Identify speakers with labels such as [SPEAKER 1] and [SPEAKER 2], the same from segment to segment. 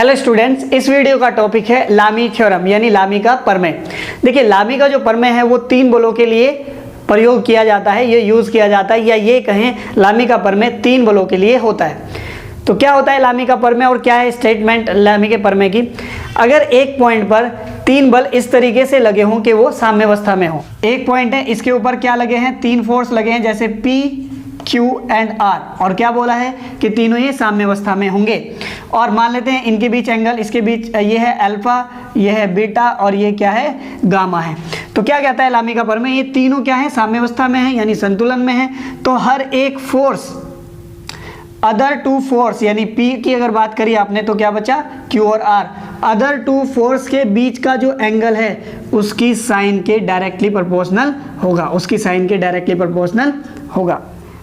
[SPEAKER 1] Hello students, इस video का topic है लामी थ्योरम यानी लामी का प्रमेय। देखिए, लामी का जो प्रमेय है वो तीन बलों के लिए प्रयोग किया जाता है, ये यूज़ किया जाता है, या ये कहें लामी का प्रमेय तीन बलों के लिए होता है। तो क्या होता है लामी का प्रमेय और क्या है स्टेटमेंट लामी के प्रमेय की? अगर एक पॉइंट पर तीन बल इस तरीके से लगे हों कि वो साम्यावस्था में हो। एक पॉइंट है, इसके ऊपर क्या लगे हैं? तीन फोर्स लगे हैं, जैसे P, Q एंड R, और क्या बोला है कि तीनों ही साम्यावस्था में होंगे। और मान लेते हैं इनके बीच एंगल, इसके बीच ये है अल्फा, ये है बीटा और ये क्या है? गामा है। तो क्या कहता है लामी का प्रमेय? ये तीनों क्या है? साम्यावस्था में है यानी संतुलन में है। तो हर एक फोर्स अदर टू फोर्स यानी P की अगर बात करी आपने तो क्या बचा? Q और R। अदर टू फोर्स के बीच का जो एंगल है उसकी साइन के डायरेक्टली प्रोपोर्शनल होगा, उसकी साइन के डायरेक्टली प्रोपोर्शनल होगा।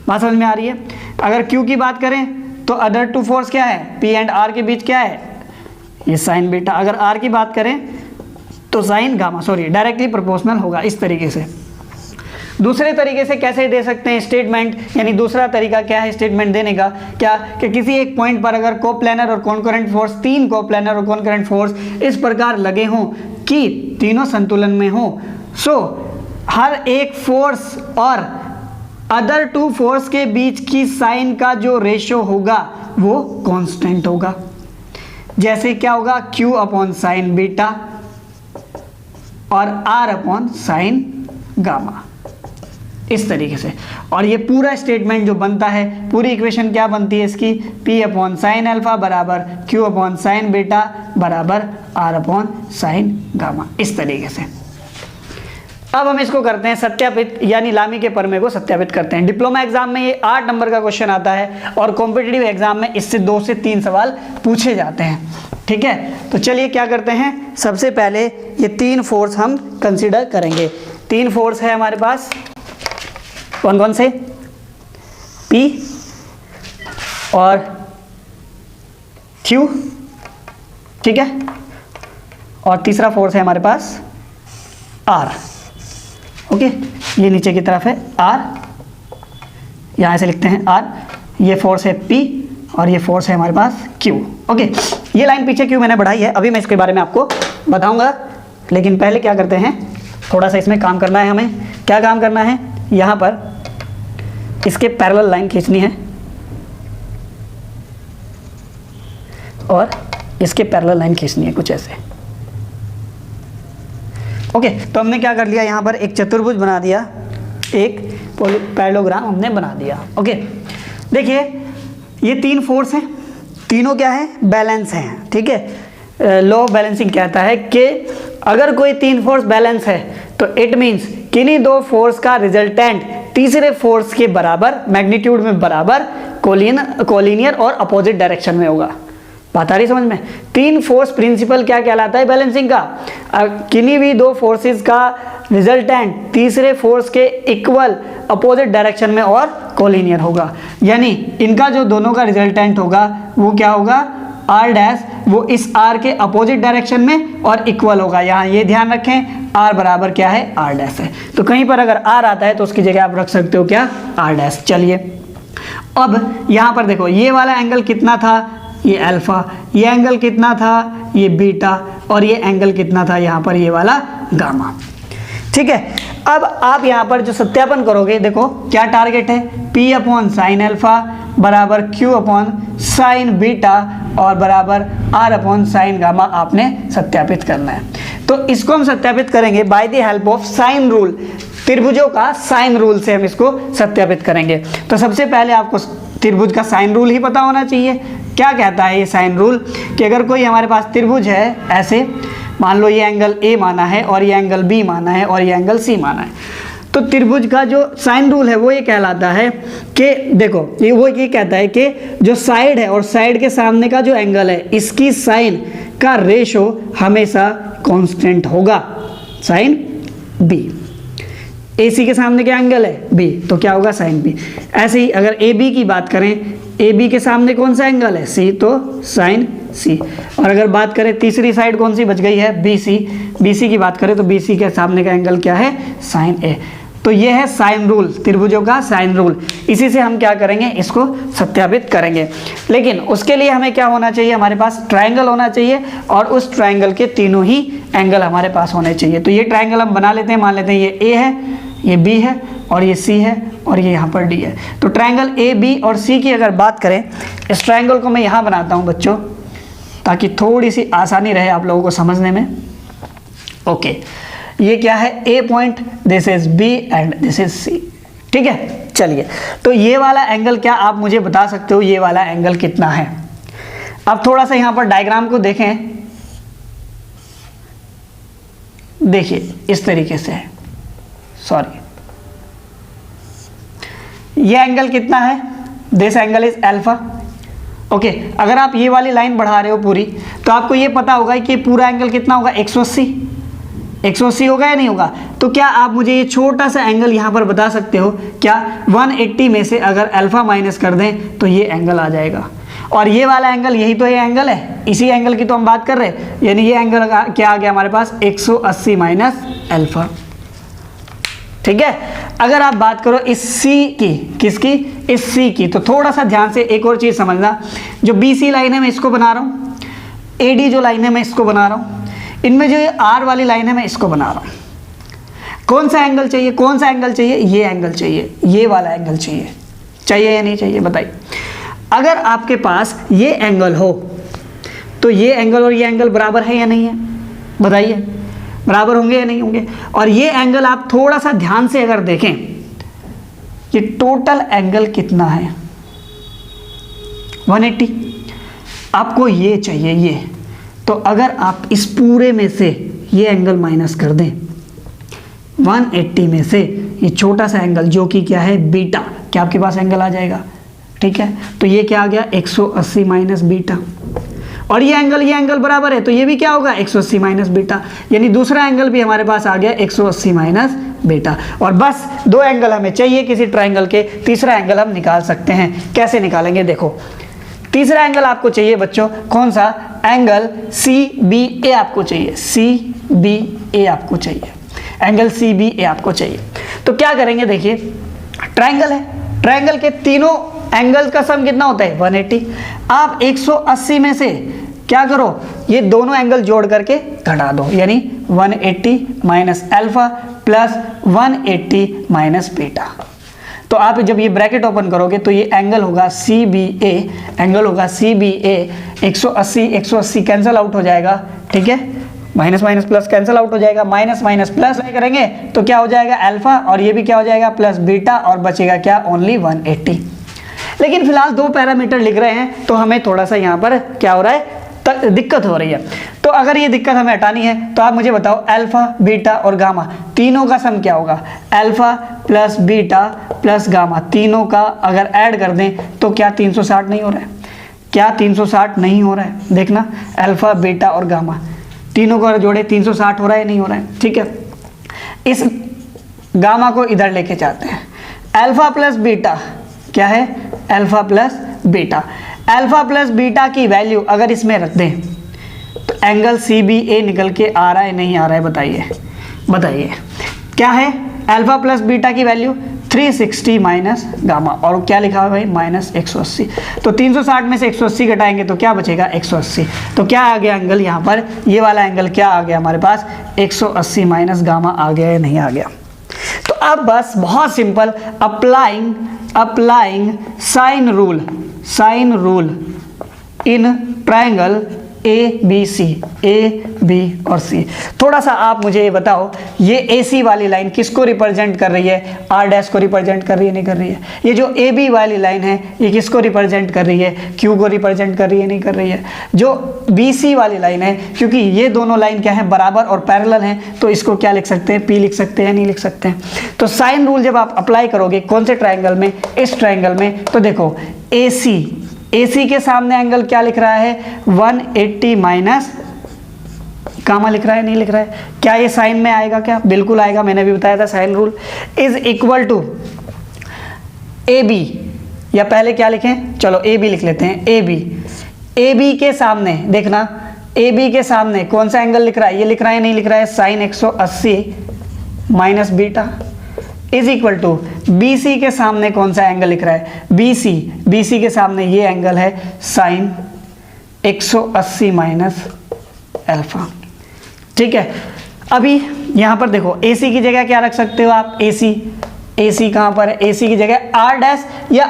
[SPEAKER 1] बात समझ में आ रही है? अगर Q की बात करें तो अदर टू फोर्स क्या है? P एंड R के बीच क्या है? ये साइन बीटा। अगर R की बात करें तो साइन गामा, डायरेक्टली प्रोपोर्शनल होगा। इस तरीके से। दूसरे तरीके से कैसे दे सकते हैं स्टेटमेंट, यानी दूसरा तरीका क्या है स्टेटमेंट देने का? क्या कि किसी एक पॉइंट पर अगर कोप्लेनर और कॉन्करेंट फोर्स, तीन कोप्लेनर और कॉन्करेंट फोर्स इस प्रकार लगे हों कि तीनों संतुलन में हो, सो हर एक फोर्स और अदर टू फोर्स के बीच की साइन का जो रेशो होगा वो कांस्टेंट होगा। जैसे क्या होगा? Q अपॉन साइन बीटा और R अपॉन साइन गामा, इस तरीके से। और ये पूरा स्टेटमेंट जो बनता है, पूरी इक्वेशन क्या बनती है इसकी? P अपॉन साइन अल्फा बराबर Q अपॉन साइन बीटा बराबर R अपॉन साइन गामा, इस तरीके से। अब हम इसको करते हैं सत्यापित, यानी लामी के प्रमेय को सत्यापित करते हैं। डिप्लोमा एग्जाम में ये 8 नंबर का क्वेश्चन आता है और कॉम्पिटिटिव एग्जाम में इससे 2 से 3 सवाल पूछे जाते हैं। ठीक है, तो चलिए क्या करते हैं, सबसे पहले ये तीन फोर्स हम कंसीडर करेंगे। तीन फोर्स है हमारे पास, कौन कौन से? P और Q, ठीक है, और तीसरा फोर्स है हमारे पास R। ओके, ये नीचे की तरफ है R, यहाँ से लिखते हैं R। ये फोर्स है P और ये फोर्स है हमारे पास Q। ओके, ये लाइन पीछे क्यों मैंने बढ़ाई है अभी मैं इसके बारे में आपको बताऊंगा, लेकिन पहले क्या करते हैं, थोड़ा सा इसमें काम करना है हमें। क्या काम करना है? यहाँ पर इसके पैरेलल लाइन खींचनी है और इसके पैरेलल लाइन खींचनी है, कुछ ऐसे। ओके, तो हमने क्या कर लिया, यहाँ पर एक चतुर्भुज बना दिया, एक पैरेललोग्राम हमने बना दिया। ओके, देखिए ये तीन फोर्स हैं, तीनों क्या है? बैलेंस हैं। ठीक है, लॉ ऑफ बैलेंसिंग कहता है कि अगर कोई तीन फोर्स बैलेंस है तो इट मीन्स किन्हीं दो फोर्स का रिजल्टेंट तीसरे फोर्स के बराबर, मैग्नीट्यूड में बराबर, कोलिनियर और अपोजिट डायरेक्शन में होगा। बात आ रही समझ में? तीन फोर्स प्रिंसिपल क्या कहलाता है बैलेंसिंग का? किन्हीं भी दो फोर्सेस का रिजल्टेंट तीसरे फोर्स के इक्वल अपोजिट डायरेक्शन में और कोलिनियर होगा, यानी इनका जो दोनों का रिजल्टेंट होगा वो क्या होगा? R डैश, वो इस R के अपोजिट डायरेक्शन में और इक्वल होगा। यहाँ ये ध्यान रखें, R बराबर क्या है? R डैश है। तो कहीं पर अगर R आता है तो उसकी जगह आप रख सकते हो क्या? R dash. चलिए अब यहाँ पर देखो, ये वाला एंगल कितना था? ये अल्फा। ये एंगल कितना था? ये बीटा। और ये एंगल कितना था यहाँ पर? ये वाला गामा। ठीक है, अब आप यहाँ पर जो सत्यापन करोगे, देखो क्या टारगेट है? P अपॉन साइन अल्फा बराबर Q अपॉन साइन बीटा और बराबर R अपॉन साइन गामा आपने सत्यापित करना है। तो इसको हम सत्यापित करेंगे by the help of sine rule. त्रिभुजों का साइन रूल से हम इसको सत्यापित करेंगे। तो सबसे पहले आपको त्रिभुज का साइन रूल ही पता होना चाहिए। क्या कहता है ये साइन रूल? कि अगर कोई हमारे पास त्रिभुज है ऐसे, मान लो ये एंगल A माना है और ये एंगल B माना है और ये एंगल C माना है, तो त्रिभुज का जो साइन रूल है वो ये कहलाता है कि देखो ये कहता है कि जो साइड है और साइड के सामने का जो एंगल है इसकी साइन का रेशो हमेशा कांस्टेंट होगा। साइन B, AC के सामने क्या एंगल है? B, तो क्या होगा? Sine B। ऐसे ही अगर AB की बात करें, AB के सामने कौन सा एंगल है? C, तो साइन C। और अगर बात करें तीसरी साइड कौन सी बच गई है? BC। BC की बात करें तो BC के सामने का एंगल क्या है? Sine A। तो ये है साइन रूल, त्रिभुजों का साइन रूल। इसी से हम क्या करेंगे, इसको सत्यापित करेंगे। लेकिन उसके लिए हमें क्या होना चाहिए, हमारे पास ट्रायंगल होना चाहिए और उस ट्रायंगल के तीनों ही एंगल हमारे पास होने चाहिए। तो ये ट्रायंगल हम बना लेते हैं, मान लेते हैं ये ए है, ये बी है और ये सी है और ये यहाँ पर डी है। तो ट्रायंगल ए बी और सी की अगर बात करें, इस ट्रायंगल को मैं यहाँ बनाता हूँ बच्चों, ताकि थोड़ी सी आसानी रहे आप लोगों को समझने में। ओके, ये क्या है, A point, this is B and this is C. ठीक है, चलिए, तो ये वाला एंगल क्या आप मुझे बता सकते हो, ये वाला एंगल कितना है? अब थोड़ा सा यहाँ पर डायग्राम को देखें, देखिए इस तरीके से है, सॉरी, ये एंगल कितना है, this angle is alpha. Okay, अगर आप ये वाली लाइन बढ़ा रहे हो पूरी, तो आपको ये पता होगा कि पूरा एंगल कितना होगा, 180 होगा या नहीं होगा? तो क्या आप मुझे ये छोटा सा एंगल यहाँ पर बता सकते हो क्या? 180 में से अगर अल्फा माइनस कर दें तो ये एंगल आ जाएगा, और ये वाला एंगल, यही तो ये एंगल है, इसी एंगल की तो हम बात कर रहे हैं। यानी ये एंगल क्या आ गया हमारे पास, 180 माइनस अल्फा। ठीक है, अगर आप बात करो इस सी की, किसकी, इस सी की, तो थोड़ा सा ध्यान से एक और चीज समझना, जो BC लाइन है मैं इसको बना रहा हूँ, AD जो लाइन है मैं इसको बना रहा हूँ, इनमें जो ये R वाली लाइन है मैं इसको बना रहा हूँ। कौन सा एंगल चाहिए, कौन सा एंगल चाहिए? ये एंगल चाहिए, ये वाला एंगल चाहिए, चाहिए या नहीं चाहिए बताइए? अगर आपके पास ये एंगल हो तो ये एंगल और ये एंगल बराबर है या नहीं है, बताइए, बराबर होंगे या नहीं होंगे? और ये एंगल आप थोड़ा सा ध्यान से अगर देखें, ये टोटल एंगल कितना है, 180। आपको ये चाहिए, ये, तो अगर आप इस पूरे में से ये एंगल माइनस कर दें, 180 में से ये छोटा सा एंगल जो कि क्या है, बीटा, क्या आपके पास एंगल आ जाएगा? ठीक है, तो ये क्या आ गया, 180 माइनस बीटा, और ये एंगल बराबर है, तो ये भी क्या होगा, 180 माइनस बीटा। यानी दूसरा एंगल भी हमारे पास आ गया 180 माइनस बीटा। और बस दो एंगल हमें चाहिए किसी ट्रायंगल के, तीसरा एंगल हम निकाल सकते हैं। कैसे निकालेंगे, देखो, तीसरा एंगल आपको चाहिए बच्चों, कौन सा? एंगल CBA आपको चाहिए, CBA आपको चाहिए, एंगल CBA आपको चाहिए। तो क्या करेंगे, देखिए, ट्रायंगल है, ट्रायंगल के तीनों एंगल का सम कितना होता है, 180। आप 180 में से क्या करो, ये दोनों एंगल जोड़ करके घटा दो, यानी 180 minus alpha plus 180 minus beta. तो आप जब ये ब्रैकेट ओपन करोगे तो ये एंगल होगा CBA, एंगल होगा CBA, 180 कैंसिल आउट हो जाएगा। ठीक है, minus minus plus cancel out हो जाएगा, माइनस माइनस प्लस करेंगे तो क्या हो जाएगा, अल्फा, और ये भी क्या हो जाएगा, प्लस बीटा, और बचेगा क्या, ओनली 180। लेकिन फिलहाल दो पैरामीटर लिख रहे हैं तो हमें थोड़ा सा यहाँ पर क्या हो रहा है, दिक्कत हो रही है। तो अगर ये दिक्कत हमें हटानी है तो आप मुझे बताओ, अल्फा, बीटा और गामा तीनों का सम क्या होगा? Alpha plus beta plus gamma, तीनों का अगर ऐड कर दें तो क्या 360 नहीं हो रहा है? क्या 360 नहीं हो रहा है? देखना, अल्फा, बीटा और गामा तीनों को जोड़े 360 हो रहा है, नहीं हो रहा है? ठीक है, इस गामा को इधर लेके जाते हैं। अल्फा प्लस बीटा क्या है, alpha plus beta, alpha plus beta की वैल्यू अगर इसमें रख दें तो एंगल CBA निकल के आ रहा है, नहीं आ रहा है, बताइए, बताइए क्या है? अल्फा प्लस बीटा की वैल्यू 360 माइनस गामा, और क्या लिखा है भाई, माइनस 180। तो 360 में से 180 घटाएंगे तो क्या बचेगा, 180। तो क्या आ गया एंगल यहाँ पर, ये वाला एंगल क्या आ गया हमारे पास, 180 माइनस गामा आ गया या नहीं आ गया? तो अब बस बहुत simple, applying sine rule in triangle ABC, A, B और C। थोड़ा सा आप मुझे ये बताओ, ये AC वाली लाइन किसको रिप्रेजेंट कर रही है, R डैश को रिप्रेजेंट कर रही है, नहीं कर रही है? ये जो AB वाली लाइन है ये किसको रिप्रेजेंट कर रही है, Q को रिप्रेजेंट कर रही है, नहीं कर रही है? जो BC वाली लाइन है, क्योंकि ये दोनों लाइन क्या है, बराबर और पैरेलल हैं, तो इसको क्या लिख सकते हैं, P लिख सकते हैं, नहीं लिख सकते हैं? तो साइन रूल जब आप अप्लाई करोगे कौन से ट्रायंगल में, इस ट्रायंगल में, तो देखो AC के सामने एंगल क्या लिख रहा है, 180 माइनस गामा लिख रहा है, नहीं लिख रहा है? क्या ये साइन में आएगा, क्या बिल्कुल आएगा, मैंने भी बताया था sine rule is equal to AB, या पहले क्या लिखें, चलो AB लिख लेते हैं, AB के सामने देखना, AB के सामने कौन सा एंगल लिख रहा है, ये लिख रहा है, नहीं लिख रहा है, sine 180 minus beta. Is equal to b c के सामने कौन सा एंगल लिख रहा है, बी सी के सामने ये एंगल है साइन 180 माइनस अल्फा। ठीक है, अभी यहाँ पर देखो ए सी की जगह क्या रख सकते हो आप, ए सी कहाँ पर है, ए सी की जगह आर डैश या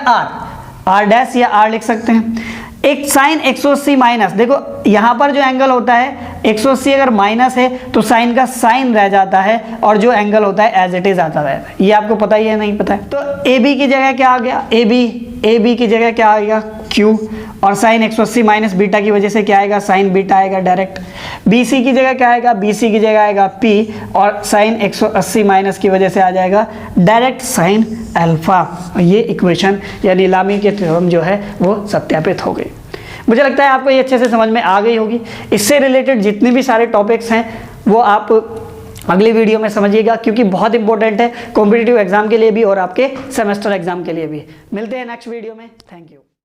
[SPEAKER 1] आर डैश या आर लिख सकते हैं। एक साइन 180 माइनस, देखो यहाँ पर जो एंगल होता है 180 अगर माइनस है तो साइन का साइन रह जाता है और जो एंगल होता है एज इट इज आता रहता है। ये आपको पता ही है, नहीं पता है? तो ए बी की जगह क्या आ गया, ए बी की जगह क्या आ गया, क्यू, और साइन 180 माइनस बीटा की वजह से क्या आएगा, साइन बीटा आएगा डायरेक्ट। बी सी की जगह क्या आएगा, बी सी की जगह आएगा पी, और साइन 180 माइनस की वजह से आ जाएगा डायरेक्ट साइन अल्फा। ये इक्वेशन यानी लामी के थ्योरम जो है वो सत्यापित हो गई। मुझे लगता है आपको ये अच्छे से समझ में आ गई होगी। इससे रिलेटेड जितने भी सारे टॉपिक्स हैं वो आप अगली वीडियो में समझिएगा, क्योंकि बहुत इंपॉर्टेंट है कॉम्पिटिटिव एग्जाम के लिए भी और आपके सेमेस्टर एग्जाम के लिए भी। मिलते हैं नेक्स्ट वीडियो में। Thank you.